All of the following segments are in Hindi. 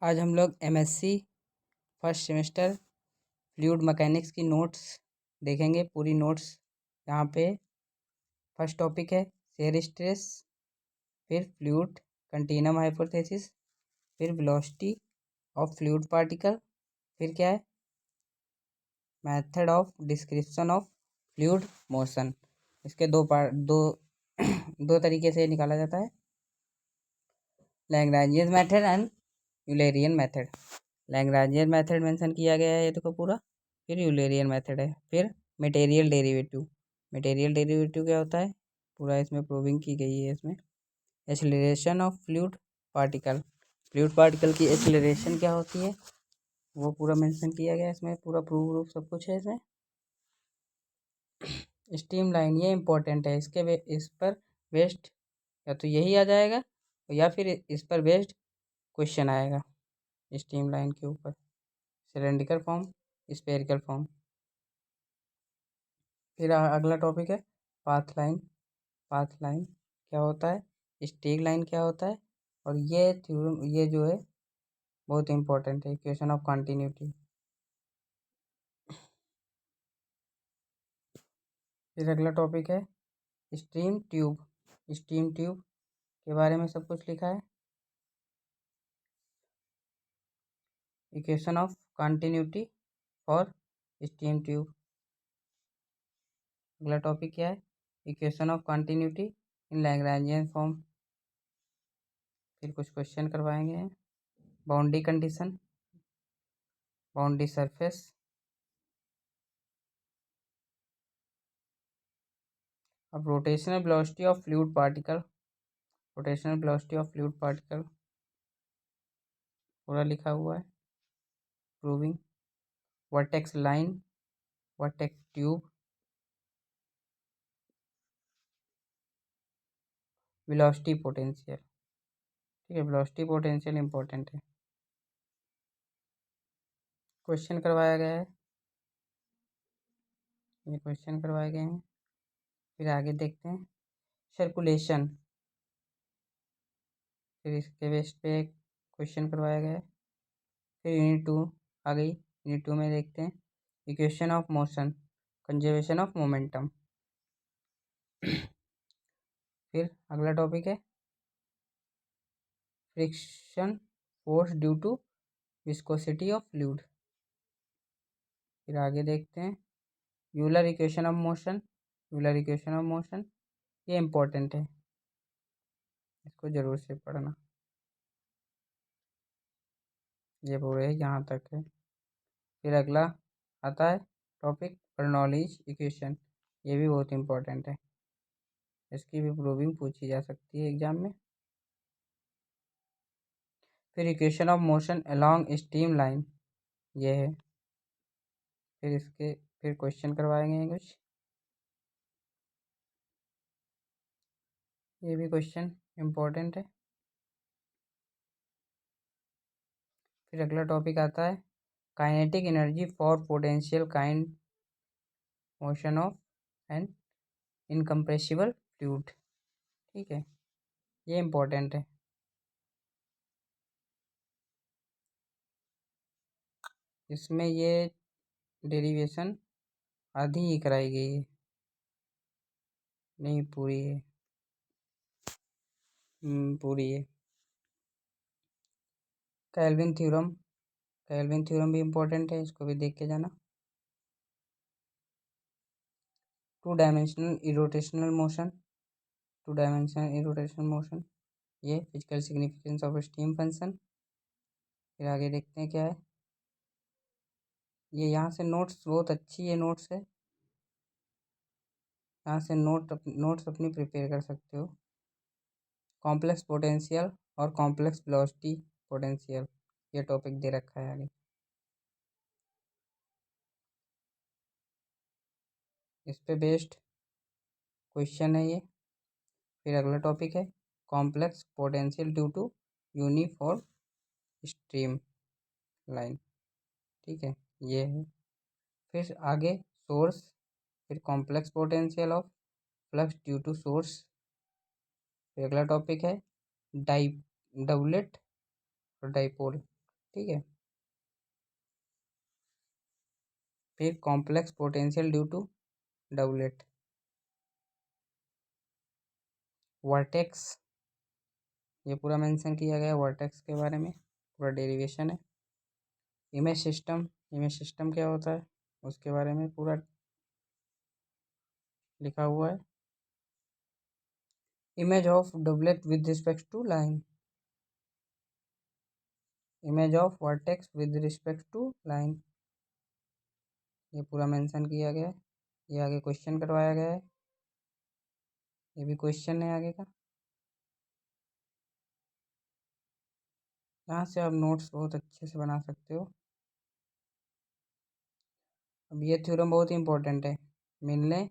आज हम लोग MSc first semester fluid mechanics की नोट्स देखेंगे। पूरी नोट्स यहाँ पे फर्स्ट टॉपिक है शेयर स्ट्रेस, फिर फ्लूइड कंटीनम हाइपोथेसिस, फिर वेलोसिटी ऑफ फ्लूइड पार्टिकल, फिर क्या है method of description of fluid motion. इसके दो तरीके से निकाला जाता है, Lagrangian method and Eulerian method. Lagrangian method mention किया गया है ये देखो पूरा, फिर यूलरियन मेथड है, फिर मटेरियल डेरिवेटिव। मटेरियल डेरिवेटिव क्या होता है पूरा इसमें प्रूविंग की गई है। इसमें एक्सेलरेशन ऑफ फ्लूइड पार्टिकल की एक्सेलरेशन क्या होती है वो पूरा मेंशन किया गया है इसमें, पूरा प्रूफ सब कुछ है इसमें। स्ट्रीम लाइन ये इंपॉर्टेंट है, इस पर बेस्ड या तो यही आ जाएगा या फिर इस पर बेस्ड क्वेश्चन आएगा। स्ट्रीम लाइन के ऊपर सिलेंड्रिकल फॉर्म, स्फेरिकल फॉर्म। फिर अगला टॉपिक है पाथ लाइन। पाथ लाइन क्या होता है, स्ट्रेक लाइन क्या होता है, और ये थ्योरम ये जो है बहुत इंपॉर्टेंट है, इक्वेशन ऑफ कंटिन्यूटी। फिर अगला टॉपिक है स्ट्रीम ट्यूब। स्ट्रीम ट्यूब के बारे में सब कुछ लिखा है, equation of continuity for stream tube. अगला टॉपिक क्या है, equation of continuity in Lagrangian form. फिर कुछ क्वेश्चन करवाएंगे, बाउंड्री कंडीशन, बाउंड्री सरफेस, अब rotational velocity of fluid particle. Rotational velocity of fluid particle पूरा लिखा हुआ है, proving vertex line, vertex tube, velocity potential. ठीक है, वेलोसिटी पोटेंशियल इंपॉर्टेंट है, क्वेश्चन करवाया गया है, ये क्वेश्चन करवाए गए हैं। फिर आगे देखते हैं सर्कुलेशन, फिर इसके बेस पे क्वेश्चन करवाया गया है। फिर यूनिट 2 आ गई, यूनिट 2 में देखते हैं equation of motion, conservation of momentum. फिर अगला टॉपिक है friction force due to viscosity of fluid. फिर आगे देखते हैं Euler equation of motion. Euler equation of motion ये इम्पोर्टेंट है, इसको जरूर से पढ़ना, ये पूरे यहाँ तक है। फिर अगला आता है टॉपिक बर्नौलीज इक्वेशन, ये भी बहुत इम्पोर्टेंट है, इसकी भी प्रूविंग पूछी जा सकती है एग्जाम में। फिर equation of motion along stream line ये है, फिर क्वेश्चन करवाएंगे कुछ, ये भी क्वेश्चन इम्पोर्टेंट है। फिर अगला टॉपिक आता है kinetic energy for potential kind motion of an incompressible fluid. ठीक है, ये इम्पोर्टेंट है, इसमें ये डेरिवेशन आधी ही कराई गई है, नहीं पूरी है, पूरी है। केल्विन थ्योरम, केल्विन थ्योरम भी इम्पोर्टेंट है, इसको भी देख के जाना। Two dimensional irrotational motion, two dimensional irrotational motion ये physical significance of stream function. फिर आगे देखते हैं क्या है, ये यहाँ से नोट्स बहुत अच्छी है, नोट्स है, यहाँ से नोट्स अपनी प्रिपेयर कर सकते हो। कॉम्प्लेक्स पोटेंशियल और कॉम्प्लेक्स वेलोसिटी पोटेंशियल ये टॉपिक दे रखा है आगे, इस पे बेस्ड क्वेश्चन है ये। फिर अगला टॉपिक है complex potential due to uniform stream line. ठीक है, ये है। फिर आगे सोर्स, फिर complex potential of flux due to source. फिर अगला टॉपिक है डाई डाउलेट और डाइपोल। ठीक है। फिर complex potential due to doublet, vertex, ये पूरा मेंशन किया गया है वर्टेक्स के बारे में, पूरा डेरिवेशन है। इमेज सिस्टम क्या होता है उसके बारे में पूरा लिखा हुआ है। Image of doublet with respect to line, image of vertex with respect to line, ये पूरा मेंशन किया गया है। ये आगे क्वेश्चन करवाया गया है, ये भी क्वेश्चन है आगे का। यहाँ से आप नोट्स बहुत अच्छे से बना सकते हो। अब ये थ्योरम बहुत ही इंपॉर्टेंट है, मिलने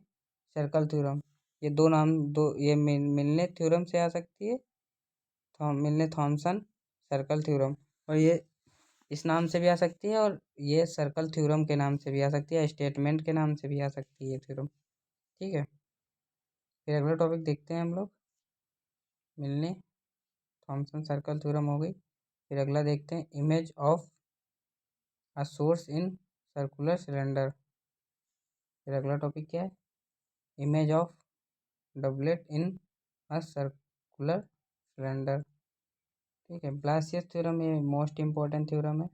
सर्कल थ्योरम, ये दो नाम दो, ये मिलने थ्योरम से आ सकती है, मिलने थॉमसन सर्कल थ्योरम, और ये इस नाम से भी आ सकती है, और ये सर्कल थ्योरम के नाम से भी आ सकती है, स्टेटमेंट के नाम से भी आ सकती है थ्योरम। ठीक है, फिर अगला टॉपिक देखते हैं हम लोग। मिलने थॉमसन सर्कल थ्योरम हो गई। फिर अगला देखते हैं image of a source in circular cylinder. फिर अगला टॉपिक क्या है, image of doublet in a circular cylinder. ठीक है, ब्लासियस थ्योरम ये मोस्ट इम्पॉर्टेंट थ्योरम है,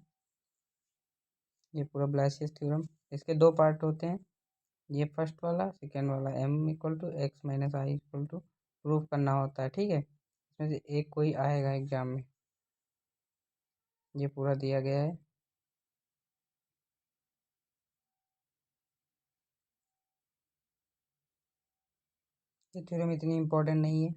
ये पूरा ब्लासियस थ्योरम। इसके दो पार्ट होते हैं, ये फर्स्ट वाला, सेकेंड वाला। m equal to x minus I equal to proof करना होता है। ठीक है, इसमें से एक कोई आएगा एग्जाम में, ये पूरा दिया गया है। ये थ्योरम इतनी इम्पोर्टेंट नहीं है,